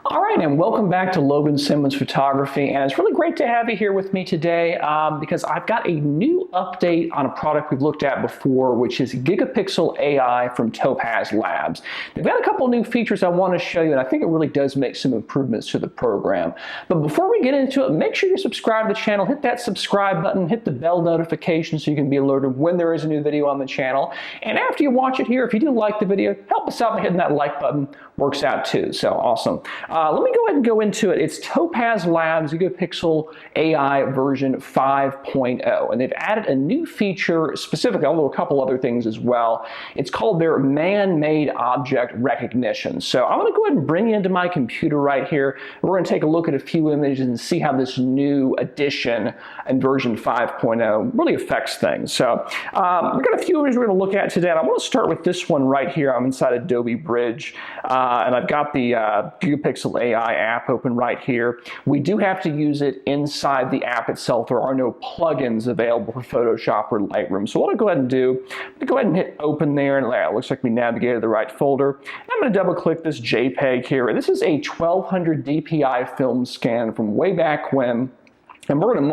All right, and welcome back to Logan Simmons Photography, and it's really great to have you here with me today because I've got a new update on a product we've looked at before, which is Gigapixel AI from Topaz Labs. They've got a couple new features I want to show you, and I think it really does make some improvements to the program. But before we get into it, make sure you subscribe to the channel, hit that subscribe button, hit the bell notification so you can be alerted when there is a new video on the channel. And after you watch it here, if you do like the video, help us out by hitting that like button. Works out too, so awesome. Let me go ahead and go into it. It's Topaz Labs Gigapixel AI version 5.0, and they've added a new feature specifically, although a couple other things as well. It's called their man-made object recognition. So I'm going to go ahead and bring you into my computer right here. We're going to take a look at a few images and see how this new addition in version 5.0 really affects things. So we've got a few images we're going to look at today, and I want to start with this one right here. I'm inside Adobe Bridge, and I've got the Gigapixel AI app open right here. We do have to use it inside the app itself. There are no plugins available for Photoshop or Lightroom. So what I'll go ahead and do, I'm going to go ahead and hit open there, and it looks like we navigated the right folder. I'm going to double click this JPEG here. This is a 1200 DPI film scan from way back when. And we're going to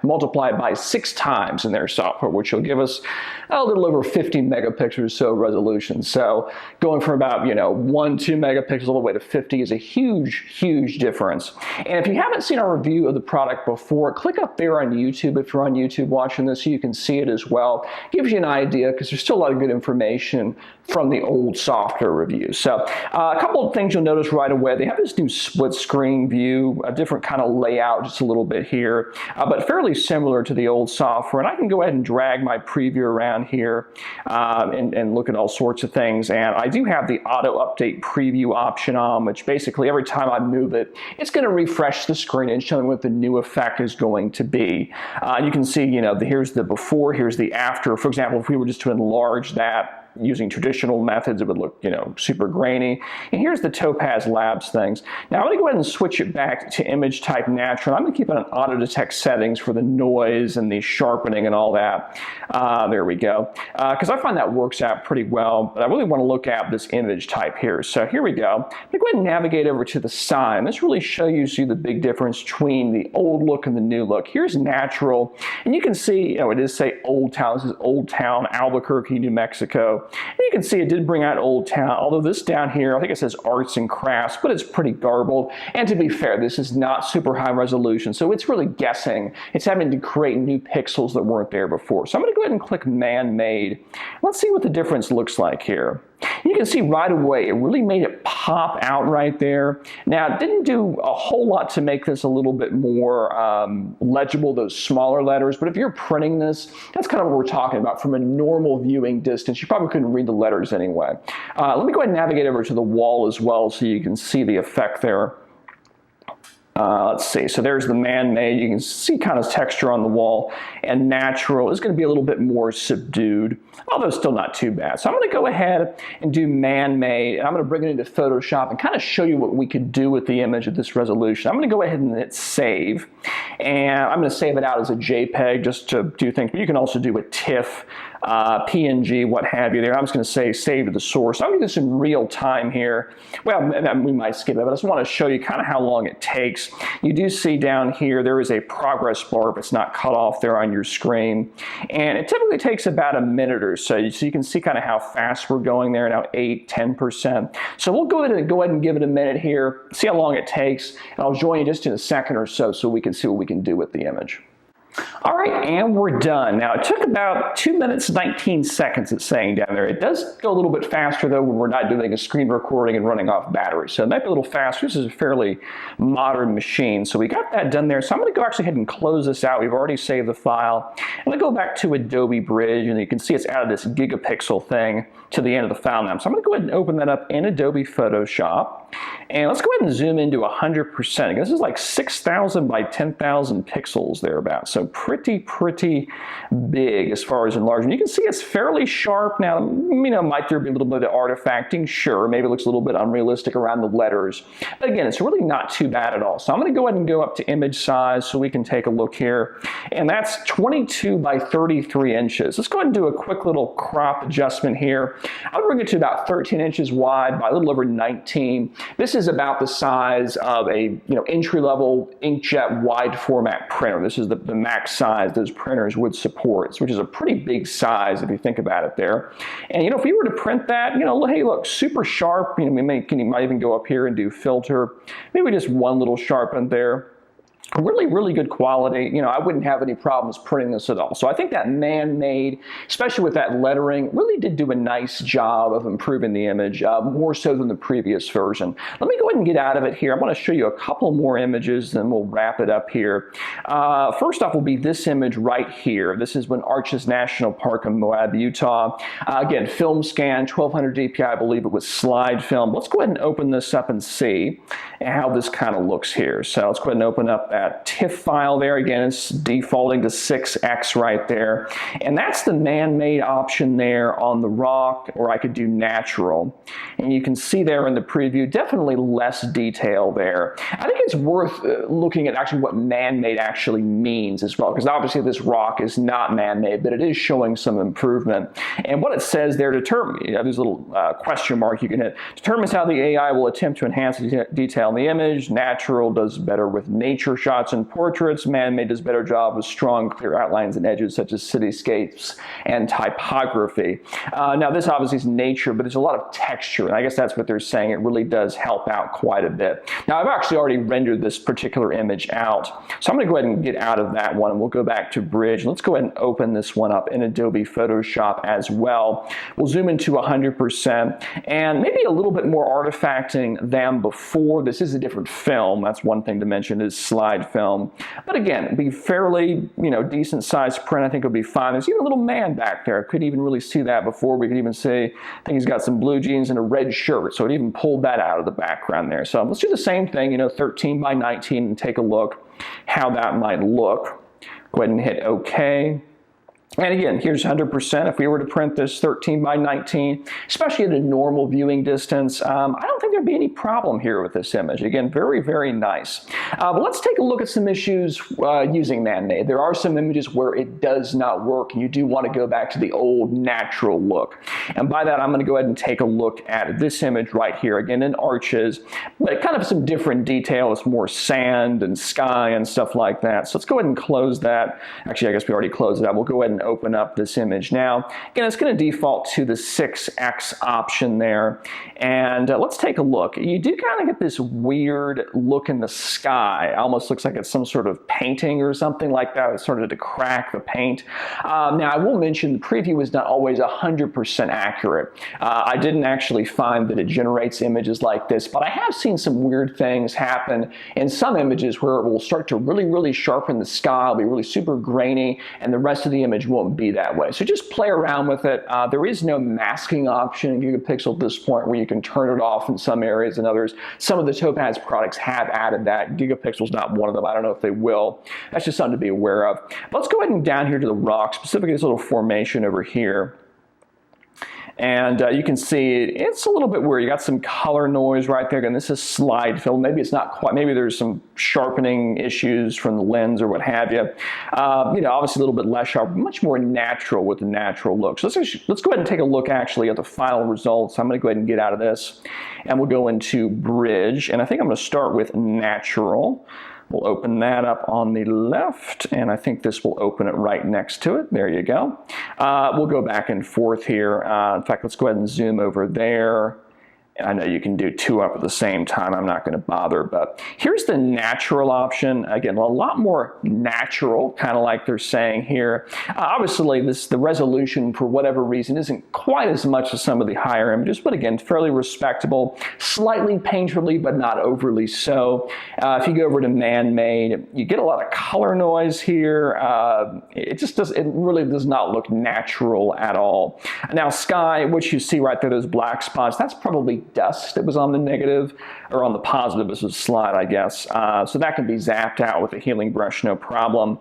multiply it by 6 times in their software, which will give us a little over 50 megapixels or so resolution. So going from about 1, 2 megapixels all the way to 50 is a huge difference. And if you haven't seen our review of the product before, click up there on YouTube if you're on YouTube watching this so you can see it as well. It gives you an idea because there's still a lot of good information from the old software review. So a couple of things you'll notice right away. They have this new split screen view, a different kind of layout just a little bit here, but fairly similar to the old software. And I can go ahead and drag my preview around here and look at all sorts of things. And I do have the auto update preview option on, which basically every time I move it, it's going to refresh the screen and show me what the new effect is going to be. You can see, here's the before, here's the after. For example, if we were just to enlarge that, using traditional methods, it would look, super grainy. And here's the Topaz Labs things. Now I'm going to go ahead and switch it back to image type natural. I'm going to keep it on auto detect settings for the noise and the sharpening and all that. There we go. Because I find that works out pretty well, but I really want to look at this image type here. So here we go. I'm going to go ahead and navigate over to the side. This really shows you the big difference between the old look and the new look. Here's natural, and you can see, it does say Old Town. This is Old Town, Albuquerque, New Mexico. And you can see it did bring out Old Town, although this down here, I think it says arts and crafts, but it's pretty garbled. And to be fair, this is not super high resolution, so it's really guessing. It's having to create new pixels that weren't there before. So I'm going to go ahead and click Man-Made. Let's see what the difference looks like here. You can see right away, it really made it pop out right there. Now, it didn't do a whole lot to make this a little bit more legible, those smaller letters, but if you're printing this, that's kind of what we're talking about. From a normal viewing distance, you probably couldn't read the letters anyway. Let me go ahead and navigate over to the wall as well so you can see the effect there. Let's see, so there's the man-made. You can see kind of texture on the wall, and natural is going to be a little bit more subdued, although still not too bad. So I'm going to go ahead and do man-made, and I'm going to bring it into Photoshop and kind of show you what we could do with the image at this resolution. I'm going to go ahead and hit save, and I'm going to save it out as a JPEG just to do things, but you can also do a TIFF, PNG, what have you there. I'm just going to say save to the source. I'll do this in real time here. Well, we might skip it, but I just want to show you kind of how long it takes. You do see down here there is a progress bar if it's not cut off there on your screen, and it typically takes about a minute or so. So you can see kind of how fast we're going there now, 8–10%. So we'll go ahead and give it a minute here, see how long it takes, and I'll join you just in a second or so we can see what we can do with the image. All right, and we're done. Now, it took about 2 minutes, 19 seconds, it's saying down there. It does go a little bit faster, though, when we're not doing a screen recording and running off battery. So it might be a little faster. This is a fairly modern machine. So we got that done there. So I'm going to go actually ahead and close this out. We've already saved the file. I'm going to go back to Adobe Bridge, and you can see it's added this gigapixel thing to the end of the file now. So I'm going to go ahead and open that up in Adobe Photoshop. And let's go ahead and zoom into 100%. This is like 6,000 by 10,000 pixels thereabouts. So pretty big as far as enlargement. You can see it's fairly sharp. Now, might there be a little bit of artifacting? Sure, maybe it looks a little bit unrealistic around the letters. But again, it's really not too bad at all. So I'm going to go ahead and go up to image size so we can take a look here. And that's 22 by 33 inches. Let's go ahead and do a quick little crop adjustment here. I'll bring it to about 13 inches wide by a little over 19. This is about the size of a entry-level inkjet wide format printer. This is the max size those printers would support, which is a pretty big size if you think about it there. And if we were to print that, hey, look, super sharp. You might even go up here and do filter. Maybe just one little sharpen there. Really good quality. I wouldn't have any problems printing this at all. So I think that man-made, especially with that lettering, really did do a nice job of improving the image, more so than the previous version. Let me go ahead and get out of it here. I want to show you a couple more images, then we'll wrap it up here. First off will be this image right here. This is when Arches National Park in Moab, Utah. Again, film scan, 1200 dpi, I believe it was slide film. Let's go ahead and open this up and see how this kind of looks here. So let's go ahead and open up that TIFF file there. Again, it's defaulting to 6x right there. And that's the man-made option there on the rock, or I could do natural. And you can see there in the preview, definitely less detail there. I think it's worth looking at actually what man-made actually means as well, because obviously this rock is not man-made, but it is showing some improvement. And what it says there, there's a little question mark you can hit, determines how the AI will attempt to enhance the detail in the image. Natural does better with nature shots and portraits. Man-made does a better job with strong, clear outlines and edges, such as cityscapes and typography. Now, this obviously is nature, but there's a lot of texture, and I guess that's what they're saying. It really does help out quite a bit. Now, I've actually already rendered this particular image out, so I'm going to go ahead and get out of that one, and we'll go back to Bridge. Let's go ahead and open this one up in Adobe Photoshop as well. We'll zoom into 100%, and maybe a little bit more artifacting than before. This is a different film. That's one thing to mention, is slide film. But again, it'd be fairly, decent sized print. I think it'll be fine. There's even a little man back there. I couldn't even really see that before. We could even see, I think he's got some blue jeans and a red shirt. So it even pulled that out of the background there. So let's do the same thing, 13 by 19 and take a look how that might look. Go ahead and hit OK. And again, here's 100%. If we were to print this 13 by 19, especially at a normal viewing distance, I don't think there'd be any problem here with this image. Again, very nice. But let's take a look at some issues using man-made. There are some images where it does not work, and you do want to go back to the old natural look. And by that, I'm going to go ahead and take a look at this image right here, again in Arches, but kind of some different detail. It's more sand and sky and stuff like that. So let's go ahead and close that. Actually, I guess we already closed it out. We'll go ahead and open up this image now. Again, it's going to default to the 6x option there. And let's take a look. You do kind of get this weird look in the sky. It almost looks like it's some sort of painting or something like that. It's started to crack the paint. Now, I will mention the preview is not always 100% accurate. I didn't actually find that it generates images like this, but I have seen some weird things happen in some images where it will start to really sharpen the sky. It'll be really super grainy, and the rest of the image won't be that way. So just play around with it. There is no masking option in Gigapixel at this point where you can turn it off in some areas and others. Some of the Topaz products have added that. Gigapixel's not one of them. I don't know if they will. That's just something to be aware of. But let's go ahead and down here to the rock, specifically this little formation over here. And you can see it's a little bit weird. You got some color noise right there. Again, this is slide film. Maybe it's not quite, maybe there's some sharpening issues from the lens or what have you. Obviously a little bit less sharp, much more natural with the natural look. So let's go ahead and take a look actually at the final results. I'm going to go ahead and get out of this, and we'll go into Bridge. And I think I'm going to start with natural. We'll open that up on the left, and I think this will open it right next to it. There you go. We'll go back and forth here. In fact, let's go ahead and zoom over there. I know you can do two up at the same time. I'm not going to bother, but here's the natural option. Again, a lot more natural, kind of like they're saying here. Obviously, the resolution, for whatever reason, isn't quite as much as some of the higher images, but again, fairly respectable. Slightly painterly, but not overly so. If you go over to man-made, you get a lot of color noise here. It really does not look natural at all. Now, sky, which you see right there, those black spots, that's probably dust that was on the negative, or on the positive. This was a slide, I guess. So that can be zapped out with a healing brush, no problem.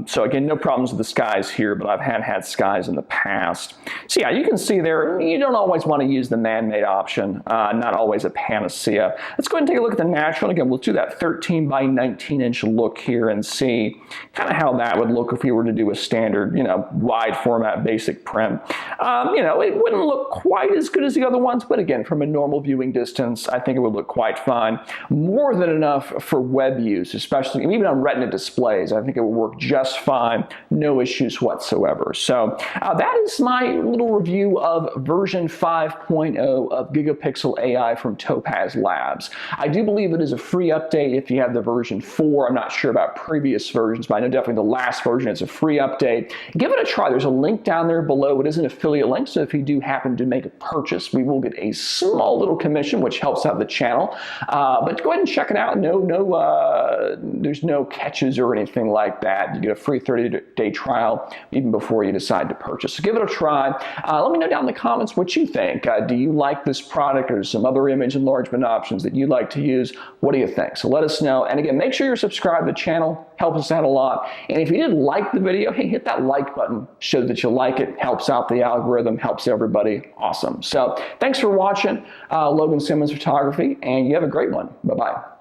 So again, no problems with the skies here, but I've had skies in the past. So yeah, you can see there, you don't always want to use the man-made option, not always a panacea. Let's go ahead and take a look at the natural. Again, we'll do that 13 by 19 inch look here and see kind of how that would look if we were to do a standard, wide format basic print. It wouldn't look quite as good as the other ones, but again, from a normal viewing distance, I think it would look quite fine. More than enough for web use, especially even on Retina displays. I think it would work just fine, no issues whatsoever. So that is my little review of version 5.0 of Gigapixel AI from Topaz Labs. I do believe it is a free update if you have the version 4. I'm not sure about previous versions, but I know definitely the last version is a free update. Give it a try. There's a link down there below. It is an affiliate link, so if you do happen to make a purchase, we will get a small little commission, which helps out the channel. But go ahead and check it out. There's no catches or anything like that. You get a free 30-day trial even before you decide to purchase. So give it a try. Let me know down in the comments what you think. Do you like this product, or some other image enlargement options that you like to use? What do you think? So let us know. And again, make sure you're subscribed to the channel. Helps us out a lot. And if you did like the video, hey, hit that like button. Shows that you like it. Helps out the algorithm. Helps everybody. Awesome. So thanks for watching Logan Simmons Photography, and you have a great one. Bye-bye.